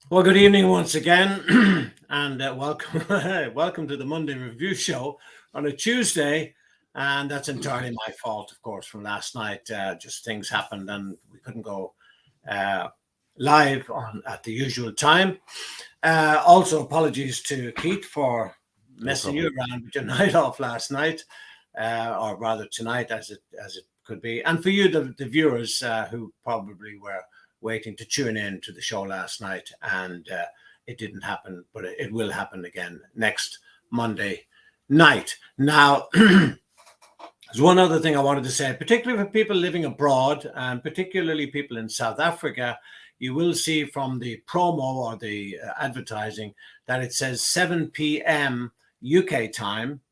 Well, good evening once again, and welcome, welcome to the Monday Review Show on a Tuesday. And that's entirely my fault, of course, from last night. Just things happened, and we couldn't go uh, live on at the usual time. Also, apologies to Keith for No messing you problem. around with your night off last night, or rather tonight, as it could be, and for you, the viewers who probably were waiting to tune in to the show last night, and it didn't happen, but it will happen again next Monday night. Now, there's one other thing I wanted to say, particularly for people living abroad, and particularly people in South Africa. You will see from the promo or the advertising that it says 7 p.m. UK time,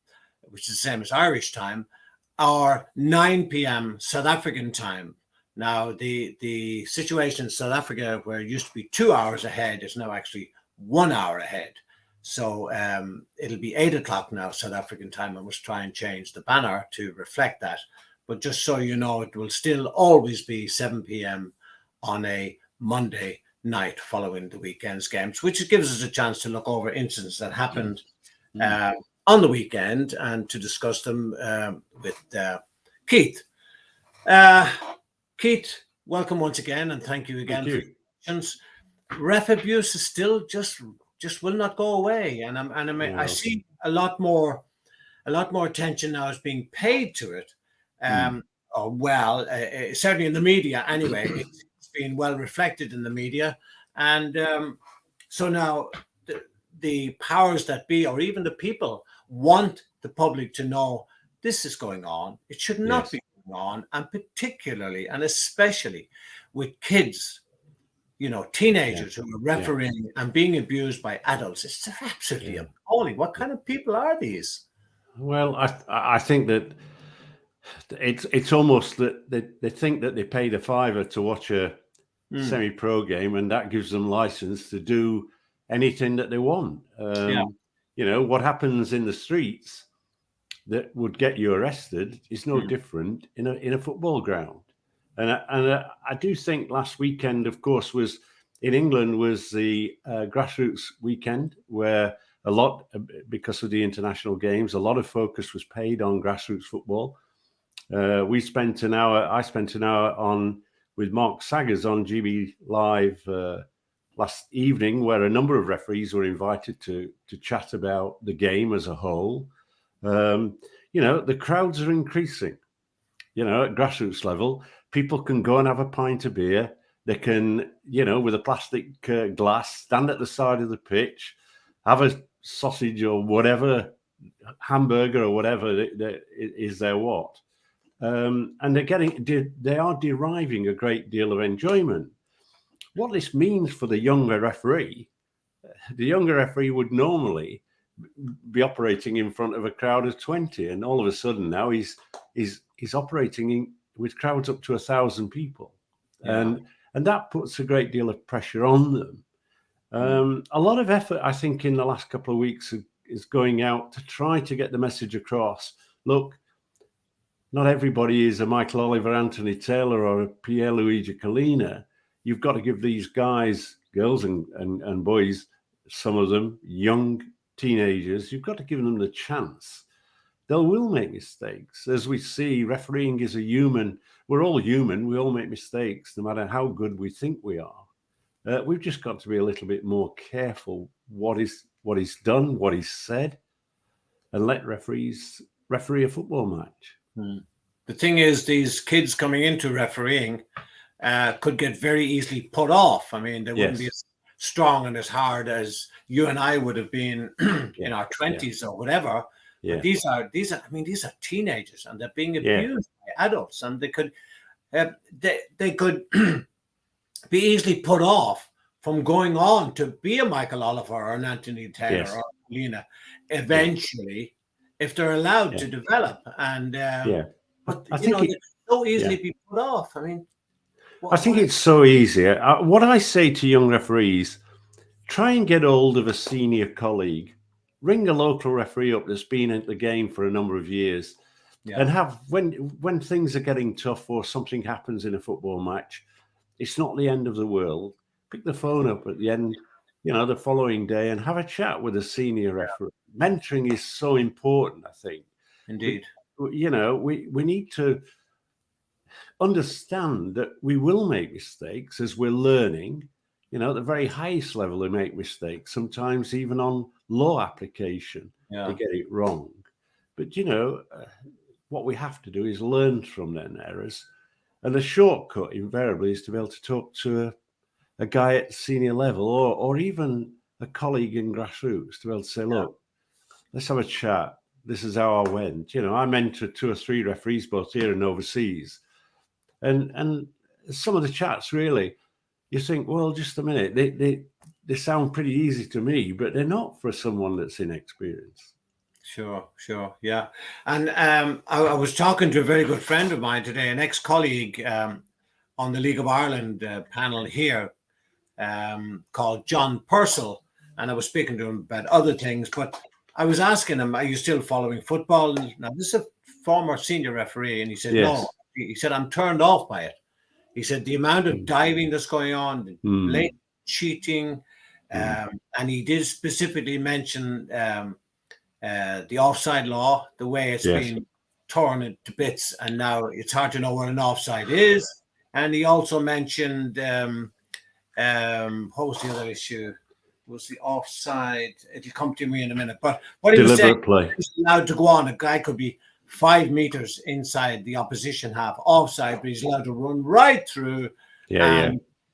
which is the same as Irish time, or 9 p.m. South African time. Now, the situation in South Africa, where it used to be 2 hours ahead, is now actually 1 hour ahead. So it'll be 8 o'clock now, South African time. I must try and change the banner to reflect that. But just so you know, it will still always be 7 p.m. on a Monday night following the weekend's games, which gives us a chance to look over incidents that happened uh, on the weekend and to discuss them with Keith. Keith, welcome once again, and thank you again for your questions. Ref abuse is still just will not go away, and I see a lot more attention now is being paid to it. Certainly in the media anyway, it's been well reflected in the media, and so now the powers that be, or even the people, want the public to know this is going on. It should not be going on, and particularly and especially with kids, teenagers who are refereeing and being abused by adults. It's absolutely appalling. What kind of people are these? Well, I think that it's almost that they think that they paid a fiver to watch a semi-pro game, and that gives them license to do anything that they want. What happens in the streets that would get you arrested is no different in a football ground. And I do think last weekend, of course, was in England was the grassroots weekend, where a lot, because of the international games, a lot of focus was paid on grassroots football. I spent an hour on with Mark Saggers on GB Live last evening, where a number of referees were invited to chat about the game as a whole. The crowds are increasing. At grassroots level, people can go and have a pint of beer. They can, with a plastic glass, stand at the side of the pitch, have a sausage or whatever, hamburger or whatever is their what. And they are deriving a great deal of enjoyment. What this means for the younger referee would normally be operating in front of a crowd of 20, and all of a sudden now he's operating with crowds up to 1,000 people, and that puts a great deal of pressure on them. A lot of effort, I think, in the last couple of weeks is going out to try to get the message across. Look, not everybody is a Michael Oliver, Anthony Taylor, or a Pierluigi Collina. You've got to give these guys, girls and boys, some of them young teenagers, you've got to give them the chance. They will make mistakes. As we see, refereeing is a human. We're all human. We all make mistakes, no matter how good we think we are. We've just got to be a little bit more careful what is done, what is said, and let referees referee a football match. The thing is, these kids coming into refereeing could get very easily put off. I mean, they wouldn't be as strong and as hard as you and I would have been in our 20s or whatever. But these are teenagers, and they're being abused by adults, and they could be easily put off from going on to be a Michael Oliver or an Anthony Taylor or Lena eventually, if they're allowed to develop. And but I think they so easily be put off. I mean, I think it's so easy. What I say to young referees: try and get hold of a senior colleague, ring a local referee up that's been at the game for a number of years, and have when things are getting tough or something happens in a football match, it's not the end of the world. Pick the phone up at the end the following day and have a chat with a senior referee. Mentoring is so important, I think. Indeed. We need to understand that we will make mistakes as we're learning. At the very highest level, they make mistakes. Sometimes even on law application, they get it wrong. But, what we have to do is learn from their errors. And the shortcut invariably is to be able to talk to a guy at senior level or even a colleague in grassroots to be able to say, look, let's have a chat. This is how I went. I mentored 2 or 3 referees both here and overseas. And some of the chats really, you think, well, just a minute, they sound pretty easy to me, but they're not for someone that's inexperienced. Sure. Yeah. And I was talking to a very good friend of mine today, an ex-colleague on the League of Ireland panel here called John Purcell. And I was speaking to him about other things, but I was asking him, are you still following football? Now, this is a former senior referee. And he said, no. He said, I'm turned off by it. He said, the amount of diving that's going on, the blatant cheating, and he did specifically mention the offside law, the way it's been torn into bits, and now it's hard to know what an offside is. And he also mentioned, what was the other issue? Was the offside? It'll come to me in a minute. But what he was saying, he's allowed to go on. A guy could be 5 meters inside the opposition half offside, but he's allowed to run right through. At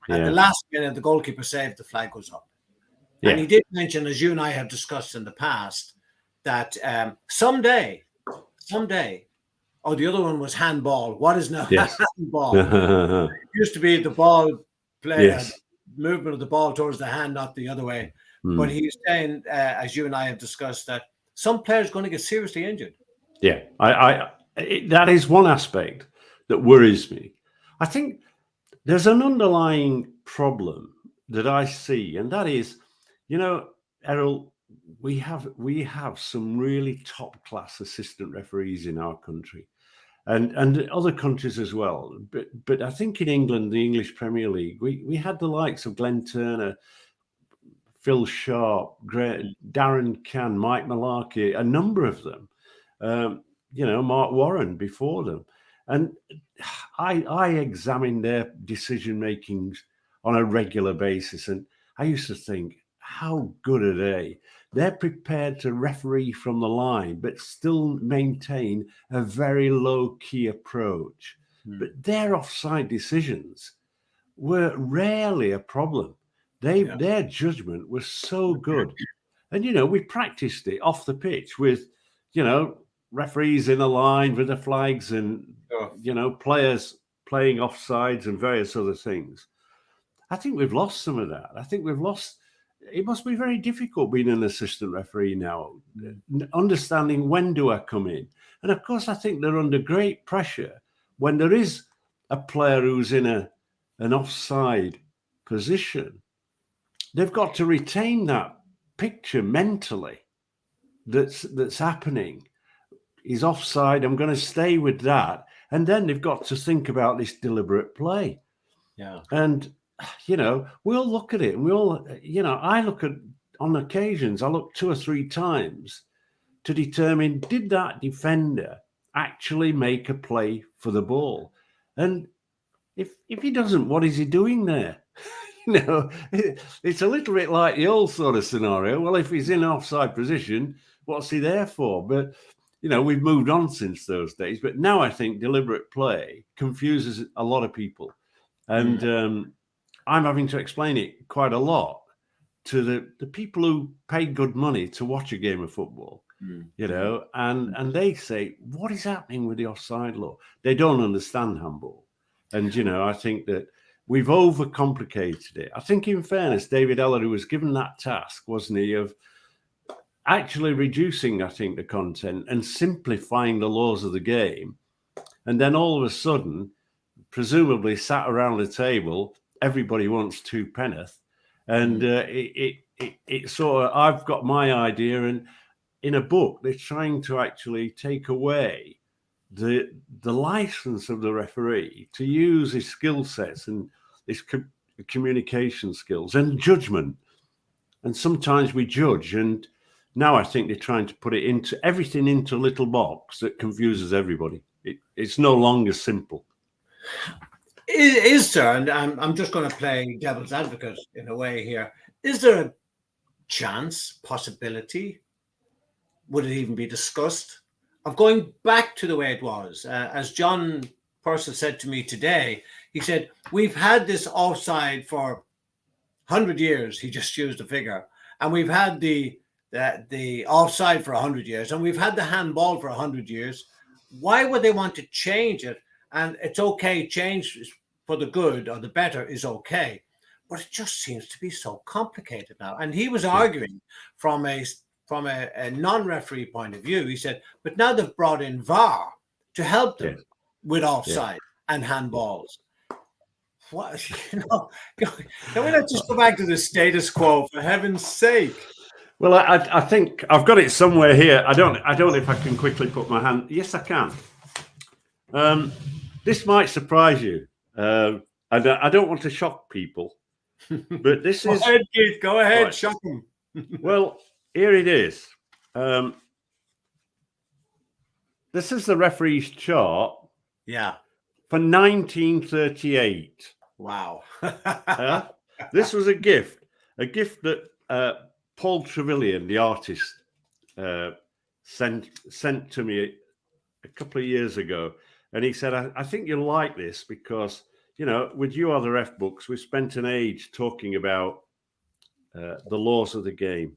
the last minute, the goalkeeper saved, the flag goes up. And he did mention, as you and I have discussed in the past, that someday, oh, the other one was handball. What is now handball? It used to be the ball play, movement of the ball towards the hand, not the other way. But he's saying, as you and I have discussed, that some players are going to get seriously injured. Yeah, that is one aspect that worries me. I think there's an underlying problem that I see, and that is, Errol, we have some really top class assistant referees in our country, and other countries as well. But I think in England, the English Premier League, we had the likes of Glenn Turner, Phil Sharp, Darren Cann, Mike Malarkey, a number of them. Mark Warren before them. And I examine their decision makings on a regular basis. And I used to think, how good are they? They're prepared to referee from the line, but still maintain a very low key approach. But their offside decisions were rarely a problem. Their judgment was so good. And, we practiced it off the pitch with, referees in a line with the flags and, players playing offsides and various other things. I think we've lost some of that. I think we've lost. It must be very difficult being an assistant referee now, understanding when do I come in. And of course, I think they're under great pressure when there is a player who's in an offside position. They've got to retain that picture mentally that's happening. He's offside. I'm going to stay with that. And then they've got to think about this deliberate play. Yeah. And, we'll look at it and I look at, on occasions, I look 2 or 3 times to determine, did that defender actually make a play for the ball? And if he doesn't, what is he doing there? It's a little bit like the old sort of scenario. Well, if he's in an offside position, what's he there for? But, we've moved on since those days. But now I think deliberate play confuses a lot of people. And I'm having to explain it quite a lot to the people who pay good money to watch a game of football, and they say, what is happening with the offside law? They don't understand handball. And, I think that we've overcomplicated it. I think, in fairness, David Ellery was given that task, wasn't he, of actually reducing, I think, the content and simplifying the laws of the game. And then all of a sudden, presumably sat around the table, everybody wants 2 penneth. And it sort of, I've got my idea, and in a book, they're trying to actually take away the license of the referee to use his skill sets and his communication skills and judgment and sometimes we judge. And now I think they're trying to put everything into a little box that confuses everybody. It's no longer simple. Is there, and I'm just going to play devil's advocate in a way here, is there a chance, possibility, would it even be discussed, of going back to the way it was? As John Purcell said to me today, he said, we've had this offside for 100 years, he just used a figure, and we've had the offside for 100 years, and we've had the handball for 100 years. Why would they want to change it? And it's okay, change for the good or the better is okay, but it just seems to be so complicated now. And he was arguing from a non-referee point of view. He said, but now they've brought in VAR to help them with offside and handballs. What, can we not just go back to the status quo, for heaven's sake? Well, I think I've got it somewhere here. I don't know if I can quickly put my hand. Yes, I can. This might surprise you. I don't want to shock people, but this is. Go ahead, Keith. Go ahead, right. Shock them. Well, here it is. This is the referee's chart. Yeah. For 1938. Wow. This was a gift that Paul Trevelyan, the artist, sent to me a couple of years ago. And he said, I think you'll like this because, you know, with You Are the Ref books, we spent an age talking about the laws of the game.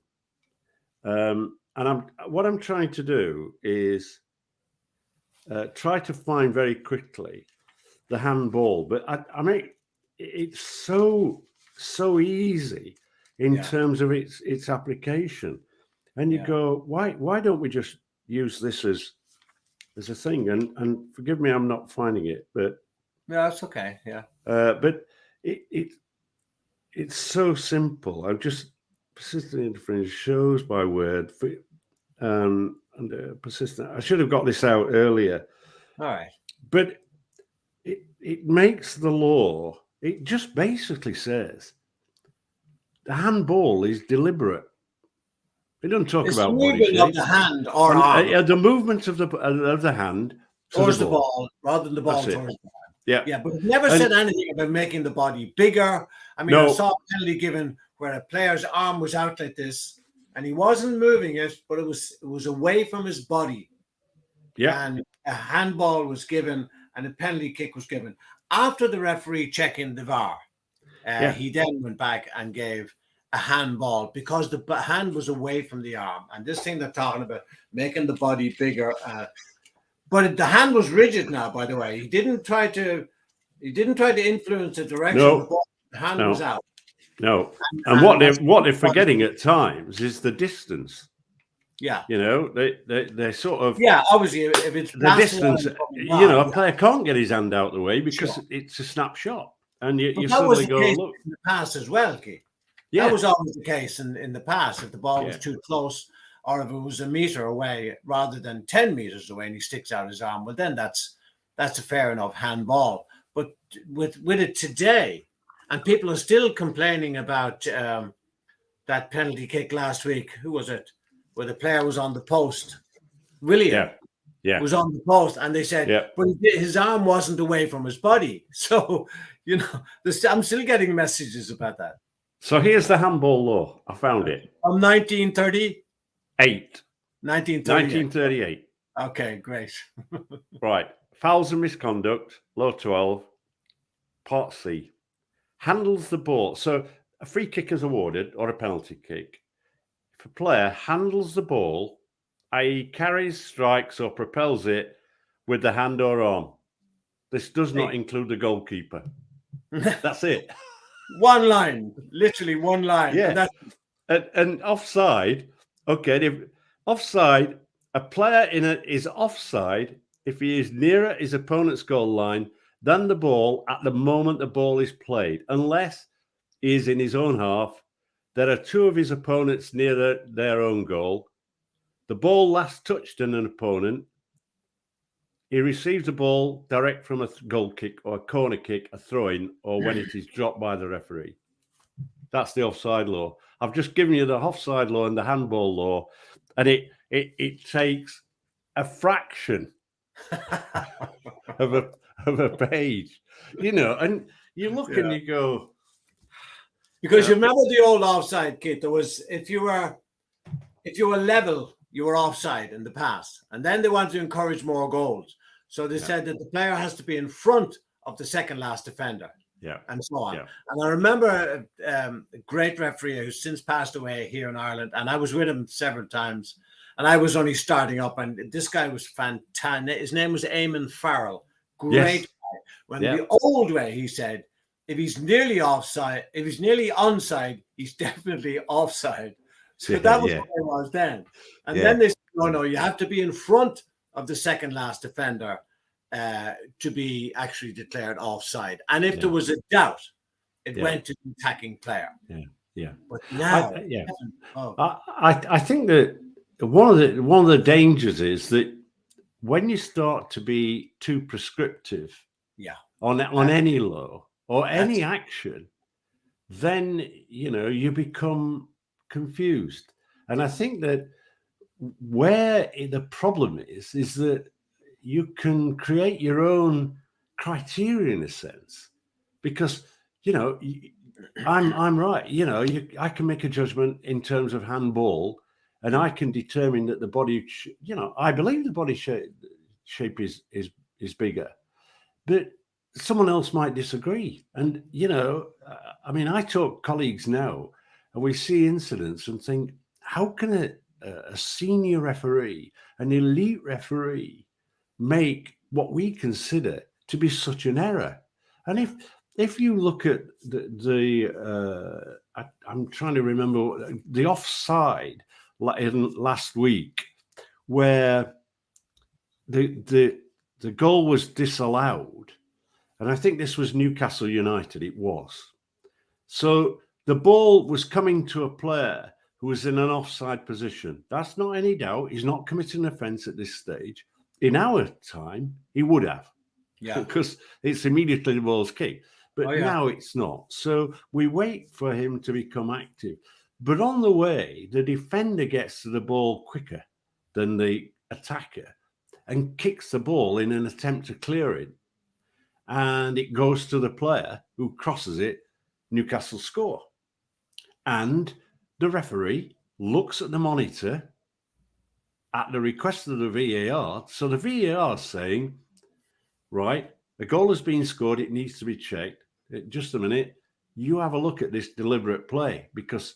And what I'm trying to do is try to find very quickly the handball. But I mean, it's so easy in terms of its application. And you go, why don't we just use this as a thing? And forgive me, I'm not finding it, but yeah, that's okay. Yeah. But it's so simple. I'm just persistent interference shows by word and persistent. I should have got this out earlier. All right. But it makes the law. It just basically says the handball is deliberate. It doesn't talk It's about the body movement shape. of the hand or arm. The movement of the hand towards the ball rather than the ball towards the ball. Yeah, but it never said anything about making the body bigger. I mean, I saw a penalty given where a player's arm was out like this, and he wasn't moving it, but it was away from his body. Yeah, and a handball was given, and a penalty kick was given after the referee checking the VAR. He then went back and gave a handball because the hand was away from the arm. And this thing they're talking about making the body bigger. But the hand was rigid now, by the way. He didn't try to influence the direction of the ball. The hand was out. No. And what they're forgetting at times is the distance. Yeah. You know, they sort of obviously if it's the distance, a player can't get his hand out the way because it's a snapshot. And you suddenly go, look. In the past as well, Keith. Yeah. That was always the case in the past. If the ball was too close, or if it was a meter away rather than 10 meters away and he sticks out his arm, well, then that's a fair enough handball. But with it today, and people are still complaining about that penalty kick last week. Who was it? Where the player was on the post. William was on the post, and they said, but his arm wasn't away from his body. So, I'm still getting messages about that. So here's the handball law. I found it. From 1938. 1938. Okay, great. Right. Fouls and misconduct, law 12, part C. Handles the ball. So a free kick is awarded or a penalty kick. If a player handles the ball, i.e. carries, strikes or propels it with the hand or arm. This does not include the goalkeeper. That's it. One line, literally one line. Yeah. And offside, offside, a player is offside if he is nearer his opponent's goal line than the ball at the moment the ball is played, unless he is in his own half. There are two of his opponents near their own goal. The ball last touched an opponent. He receives the ball direct from a goal kick or a corner kick, a throw-in, or when it is dropped by the referee. That's the offside law. I've just given you the offside law and the handball law, and it takes a fraction of a page, and you look and you go, because you remember the old offside, Keith. There was if you were level, you were offside in the past, and then they wanted to encourage more goals, so they said that the player has to be in front of the second last defender. And so on. And I remember a great referee who's since passed away here in Ireland, and I was with him several times, and I was only starting up, and this guy was fantastic. His name was Eamon Farrell. Great guy. When the old way, he said, if he's nearly offside, if he's nearly onside, he's definitely offside. So that was what it was then. And then they said, no, you have to be in front of the second last defender to be actually declared offside. And if there was a doubt, it went to the attacking player. But now, I think that one of the dangers is that when you start to be too prescriptive on any law or any action, then you become confused. And I think that where the problem is that you can create your own criteria in a sense, because I'm right. I can make a judgment in terms of handball, and I can determine that the body, I believe the body shape is bigger, but someone else might disagree. And I talk colleagues now, and we see incidents and think, how can a senior referee, an elite referee, make what we consider to be such an error? And if you look at I'm trying to remember the offside last week, where the goal was disallowed, and I think this was Newcastle United. It was. So the ball was coming to a player who was in an offside position. That's not any doubt. He's not committing an offence at this stage. In our time, he would have. Because it's immediately the ball's kicked. But now it's not. So we wait for him to become active. But on the way, the defender gets to the ball quicker than the attacker and kicks the ball in an attempt to clear it. And it goes to the player who crosses it. Newcastle score. And the referee looks at the monitor at the request of the VAR. So the VAR is saying, right, a goal has been scored. It needs to be checked. Just a minute. You have a look at this deliberate play, because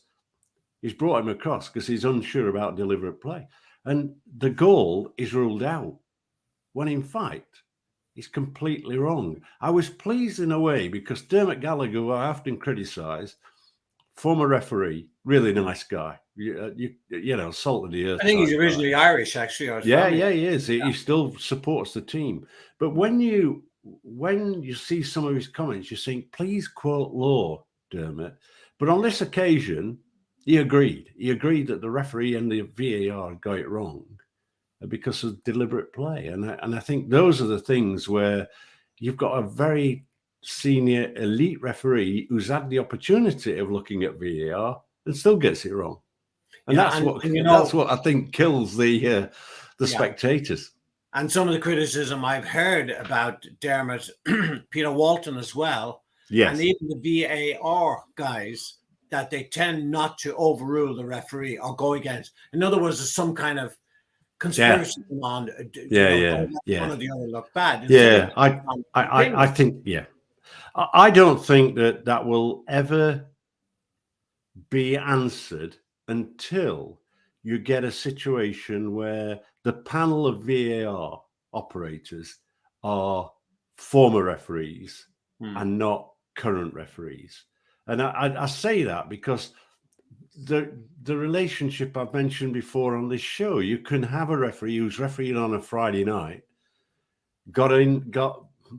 he's brought him across because he's unsure about deliberate play. And the goal is ruled out, when in fact, it's completely wrong. I was pleased in a way because Dermot Gallagher, who I often criticise, former referee, really nice guy. Salt of the earth. I think he's originally Irish, actually. He is. He still supports the team. But when you see some of his comments, you think, please quote law, Dermot. But on this occasion, he agreed. He agreed that the referee and the VAR got it wrong because of deliberate play. And I think those are the things where you've got a very senior elite referee who's had the opportunity of looking at VAR and still gets it wrong. And that's what I think kills the spectators. And some of the criticism I've heard about Dermot, Peter Walton as well, and even the VAR guys, that they tend not to overrule the referee or go against. In other words, there's some kind of conspiracy on. One or the other look bad. I think. I don't think that will ever be answered until you get a situation where the panel of VAR operators are former referees and not current referees. And I say that because the relationship I've mentioned before on this show, you can have a referee who's refereeing on a Friday night, got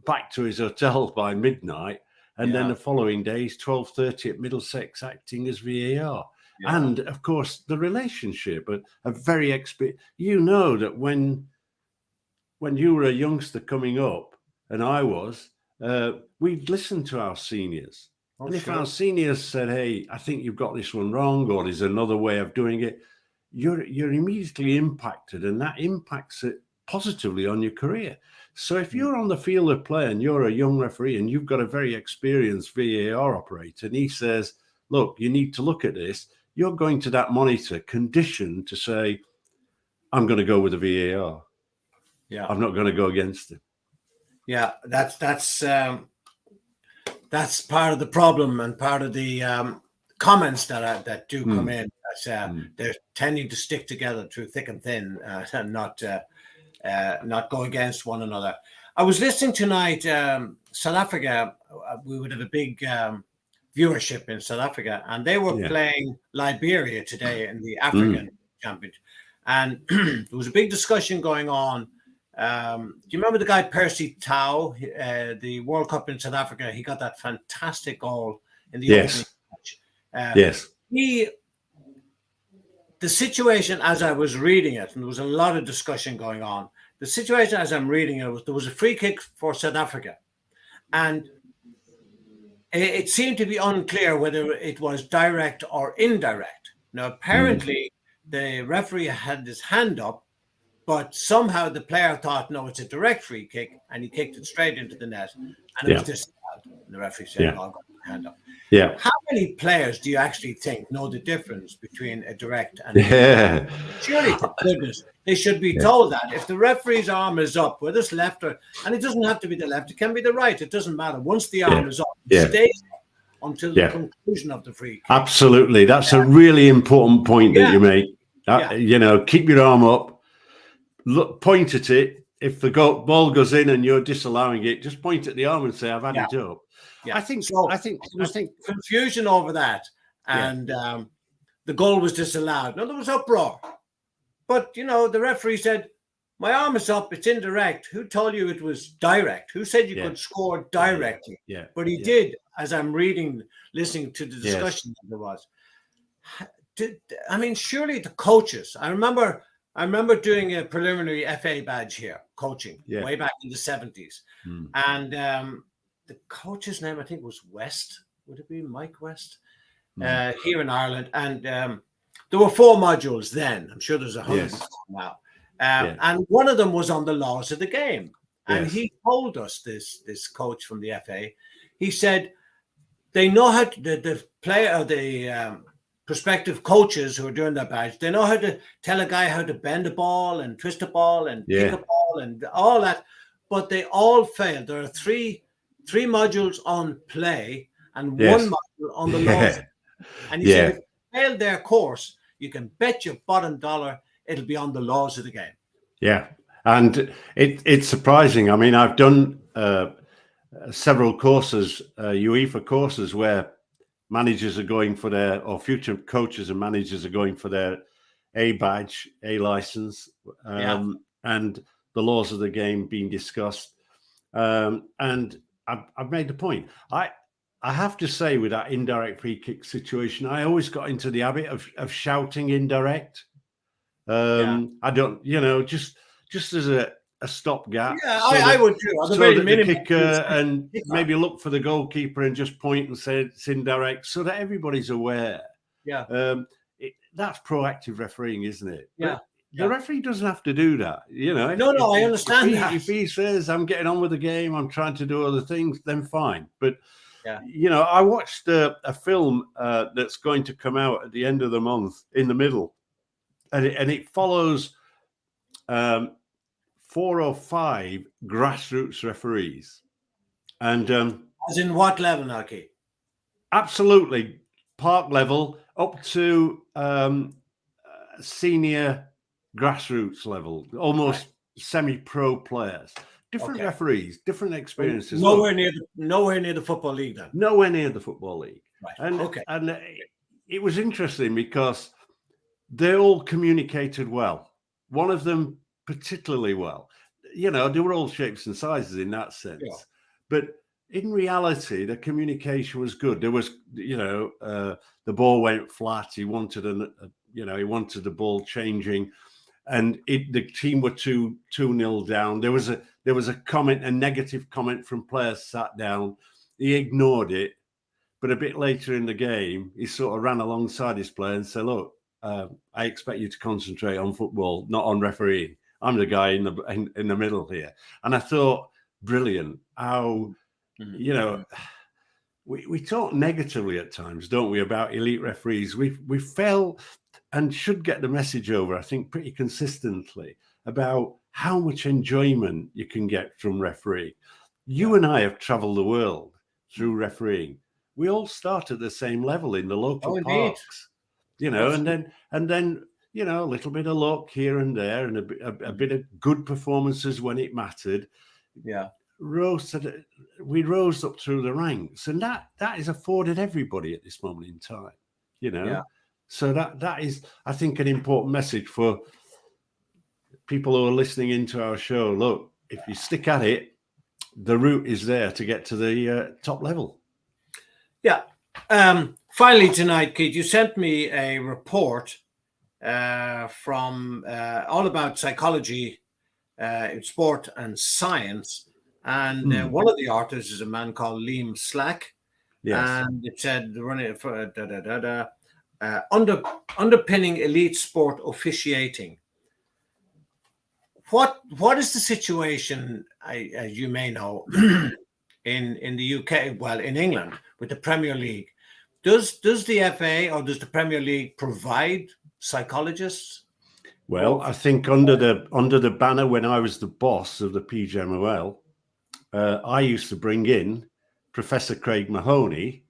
back to his hotel by midnight, and then the following day he's 12:30 at Middlesex acting as VAR. And of course, the relationship, a very that when you were a youngster coming up, and I was, we'd listen to our seniors. And if sure. our seniors said, "Hey, I think you've got this one wrong," or "There's another way of doing it," you're immediately impacted, and that impacts it positively on your career. So if you're on the field of play and you're a young referee and you've got a very experienced VAR operator, and he says, "Look, you need to look at this," you're going to that monitor conditioned to say, "I'm going to go with the VAR. Yeah, I'm not going to go against it." yeah. That's part of the problem and part of the comments that do come in. They're tending to stick together through thick and thin and not go against one another. I was listening tonight. South Africa, we would have a big viewership in South Africa, and they were playing Liberia today in the African Championship, and there was a big discussion going on. Do you remember the guy Percy Tau, the World Cup in South Africa? He got that fantastic goal in the opening match. Yes. The situation as I was reading it, and there was a lot of discussion going on. The situation as I'm reading it was there was a free kick for South Africa, and it seemed to be unclear whether it was direct or indirect. Now, apparently, the referee had his hand up, but somehow the player thought, no, it's a direct free kick, and he kicked it straight into the net, and it was disallowed. And the referee said, "I've got my hand up." Yeah. How many players do you actually think know the difference between a direct and a surely, to goodness, they should be told that. If the referee's arm is up, whether it's left or, and it doesn't have to be the left, it can be the right, it doesn't matter. Once the arm is up, it stays up until the conclusion of the free kick. Absolutely. That's a really important point that you make. You know, keep your arm up. Look, point at it. If the ball goes in and you're disallowing it, just point at the arm and say, "I've had it up." Yeah. I think confusion over that, and the goal was disallowed. No, there was uproar, but you know the referee said, "My arm is up. It's indirect." Who told you it was direct? Who said you could score directly? But he did. As I'm listening to the discussion that there was. I mean, surely the coaches. I remember doing a preliminary FA badge here, coaching, way back in the 70s. And the coach's name, I think, was West. Would it be Mike West? Here in Ireland. And there were 4 modules then. I'm sure there's 100 now. And one of them was on the laws of the game. And he told us, this coach from the FA, he said, they know how to, the player, the prospective coaches who are doing their badge, they know how to tell a guy how to bend a ball and twist a ball and kick a ball and all that, but they all fail. There are three modules on play and one module on the laws. And he said, if you fail their course, you can bet your bottom dollar it'll be on the laws of the game. Yeah. And it's surprising. I mean, I've done several courses, UEFA courses, where managers are going for their, or future coaches and managers are going for their A badge, A license, and the laws of the game being discussed. And I've made the point. I have to say, with that indirect free kick situation, I always got into the habit of shouting indirect. I don't, just as a stopgap. Yeah, I would too. So that the kicker and maybe look for the goalkeeper and just point and say it's indirect, so that everybody's aware. Yeah. That's proactive refereeing, isn't it? Yeah. The referee doesn't have to do that. No, I understand that. If he says, "I'm getting on with the game, I'm trying to do other things," then fine. But, I watched a film that's going to come out at the end of the month, in the middle, and it follows 4 or 5 grassroots referees. And as in what level, Naki? Absolutely. Park level up to senior grassroots level, almost semi-pro players. Different referees, different experiences. Nowhere near the football league then. Nowhere near the football league. Right. And it was interesting because they all communicated well. One of them particularly well. They were all shapes and sizes in that sense. Yeah. But in reality, the communication was good. There was, the ball went flat. He wanted he wanted the ball changing, and the team were 2-0 down. There was a comment, a negative comment from players sat down. He ignored it. But a bit later in the game, he sort of ran alongside his player and said, "Look, I expect you to concentrate on football, not on refereeing. I'm the guy in the middle here." And I thought, brilliant. How, you know, we talk negatively at times, don't we, about elite referees? We fail and should get the message over, I think, pretty consistently about how much enjoyment you can get from refereeing. You and I have traveled the world through refereeing. We all start at the same level in the local parks, you know, and then you know, a little bit of luck here and there, and a bit of good performances when it mattered. Yeah, we rose up through the ranks, and that is afforded everybody at this moment in time, you know. Yeah. So that is, I think, an important message for people who are listening into our show. Look, if you stick at it, the route is there to get to the top level. Yeah. Finally tonight, Keith, you sent me a report from all about psychology in sport and science. And one of the authors is a man called Liam Slack. Yes. And it said, running for underpinning elite sport officiating. What is the situation, as you may know, in the UK, well, in England, with the Premier League? Does the FA or does the Premier League provide psychologists? Well, I think under the banner, when I was the boss of the PGMOL, I used to bring in Professor Craig Mahoney,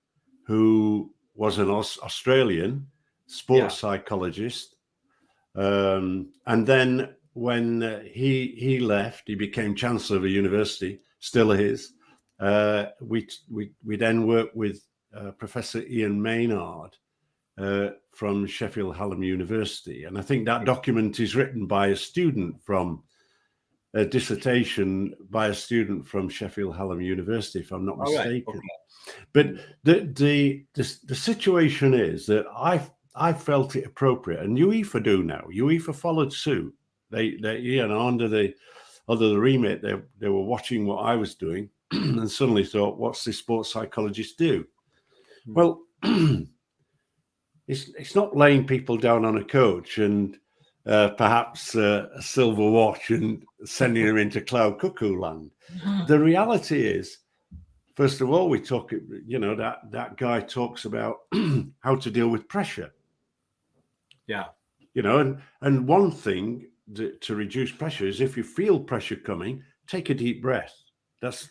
who was an Australian sports psychologist, and then when he left, he became Chancellor of a university, still is. We then worked with Professor Ian Maynard from Sheffield Hallam University, and I think that document is written by a student from a dissertation by a student from Sheffield Hallam University, if I'm not mistaken. Right. Okay. But the situation is that I felt it appropriate, and UEFA do now. UEFA followed suit. They under the remit, they were watching what I was doing, and suddenly thought, "What's this sports psychologist do?" Well, it's not laying people down on a coach and perhaps a silver watch and sending them into cloud cuckoo land. The reality is, first of all, we talk, you know, that guy talks about how to deal with pressure. Yeah. You know, and one thing to reduce pressure is, if you feel pressure coming, take a deep breath. That's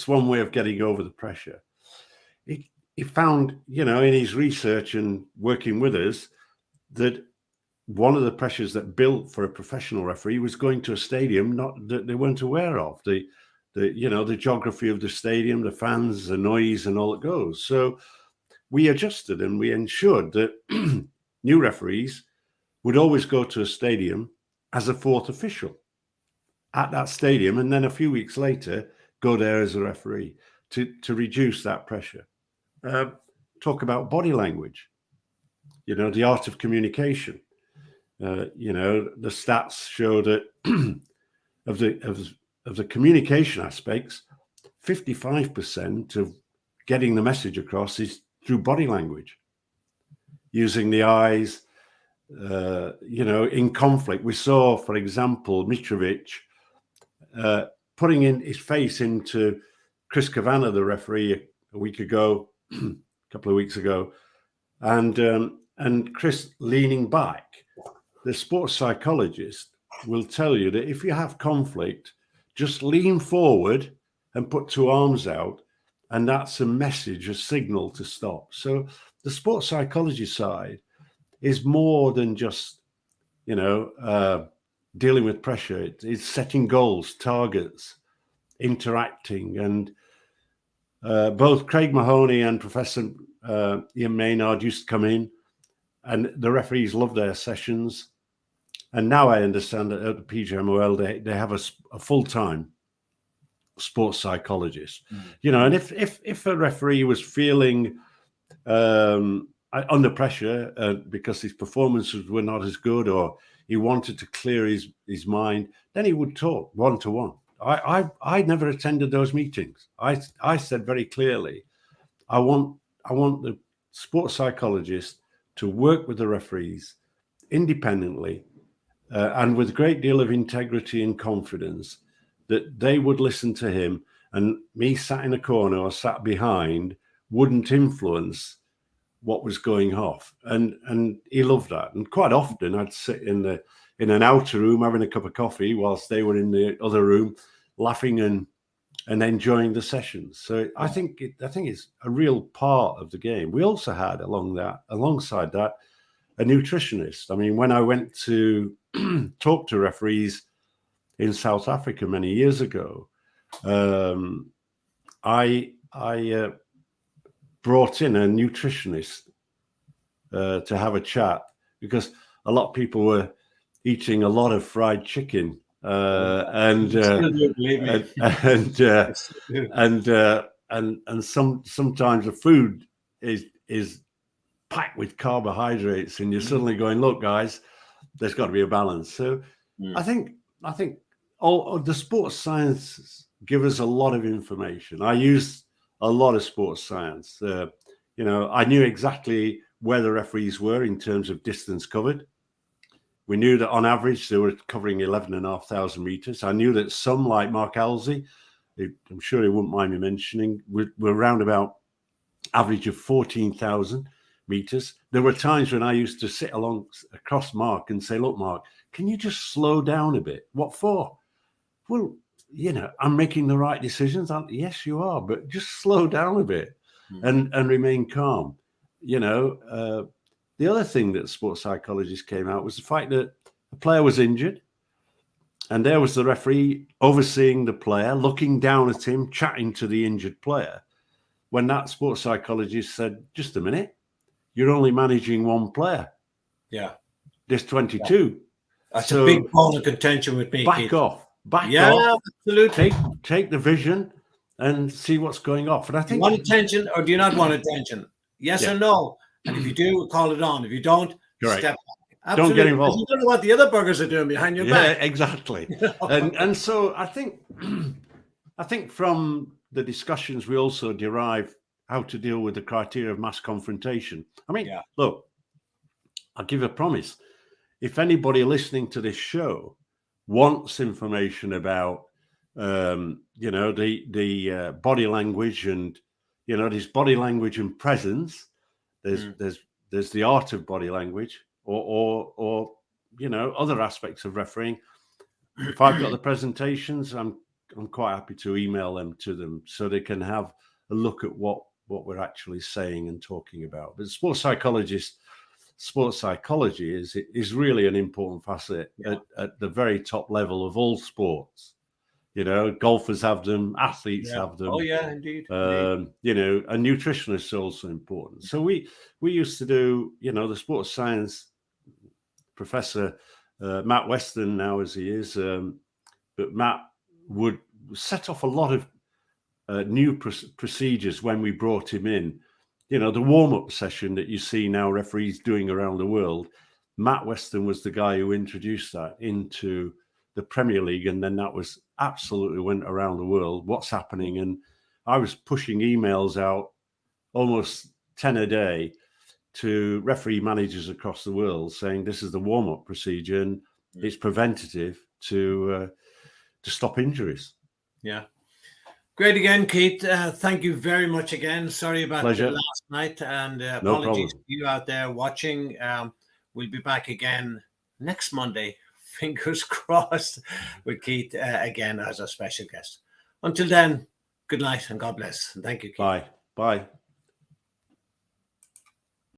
one way of getting over the pressure. He found, you know, in his research and working with us, that one of the pressures that built for a professional referee was going to a stadium that they weren't aware of. The geography of the stadium, the fans, the noise, and all that goes. So we adjusted and we ensured that new referees would always go to a stadium as a fourth official at that stadium, and then a few weeks later go there as a referee to reduce that pressure. Talk about body language, you know, the art of communication. You know, the stats show that of the communication aspects, 55% of getting the message across is through body language, using the eyes. You know, in conflict, we saw, for example, Mitrovic putting in his face into Chris Kavanagh, the referee, a week ago, a couple of weeks ago, and Chris leaning back. The sports psychologist will tell you that if you have conflict, just lean forward and put two arms out, and that's a message, a signal to stop. So the sports psychology side is more than just, you know, dealing with pressure. It's setting goals, targets, interacting, and both Craig Mahoney and Professor Ian Maynard used to come in, and the referees love their sessions. And now I understand that at the PGMOL they have a full-time sports psychologist. You know, and if a referee was feeling under pressure because his performances were not as good, or he wanted to clear his mind, then he would talk one-to-one. I never attended those meetings. I said very clearly, I want the sports psychologist to work with the referees independently and with a great deal of integrity and confidence, that they would listen to him, and me sat in a corner or sat behind wouldn't influence what was going off. And he loved that. And quite often I'd sit in an outer room having a cup of coffee whilst they were in the other room laughing and enjoying the sessions. So I think it's a real part of the game. We also had alongside that, a nutritionist. I mean, when I went to talk to referees in South Africa many years ago, I brought in a nutritionist to have a chat, because a lot of people were eating a lot of fried chicken and sometimes the food is packed with carbohydrates, and you're suddenly going, look, guys, there's got to be a balance. So I think all the sports sciences give us a lot of information. I use a lot of sports science. I knew exactly where the referees were in terms of distance covered. We knew that on average they were covering 11,500 meters. I knew that some, like Mark Halsey, I'm sure he wouldn't mind me mentioning, were around about average of 14,000 meters. There were times when I used to sit across Mark and say, look, Mark, can you just slow down a bit? What for? Well, I'm making the right decisions. Yes, you are, but just slow down a bit and remain calm. The other thing that sports psychologists came out was the fact that the player was injured, and there was the referee overseeing the player, looking down at him, chatting to the injured player. When that sports psychologist said, just a minute, you're only managing one player. Yeah. There's 22. Yeah. That's a big bone of contention with me. Back Keith. off. Back yeah, off. Absolutely. Take the vision and see what's going off. And I think, do you want attention or do you not want attention? Yes or no. And if you do, call it on. If you don't, step back. Absolutely. Don't get involved. You don't know what the other burgers are doing behind your back. Yeah, exactly. and so I think from the discussions we also derive how to deal with the criteria of mass confrontation. I mean, look, I'll give a promise. If anybody listening to this show wants information about, the body language and, this body language and presence, there's the art of body language or other aspects of refereeing. If I've got the presentations, I'm quite happy to email them to them so they can have a look at what we're actually saying and talking about. But sports psychology is really an important facet at the very top level of all sports. Golfers have them, athletes have them. Oh yeah, indeed. And nutritionists are also important. So we used to do, the sports science professor, Matt Weston now as he is, but Matt would set off a lot of new procedures when we brought him in. The warm-up session that you see now referees doing around the world, Matt Weston was the guy who introduced that into the Premier League, and then that was absolutely went around the world. What's happening? And I was pushing emails out almost 10 a day to referee managers across the world saying this is the warm-up procedure and it's preventative to stop injuries. Yeah. Great again, Keith. Thank you very much again. Sorry about last night, and apologies to you out there watching. We'll be back again next Monday, fingers crossed, with Keith again as a special guest. Until then, good night and God bless. And thank you, Keith. Bye.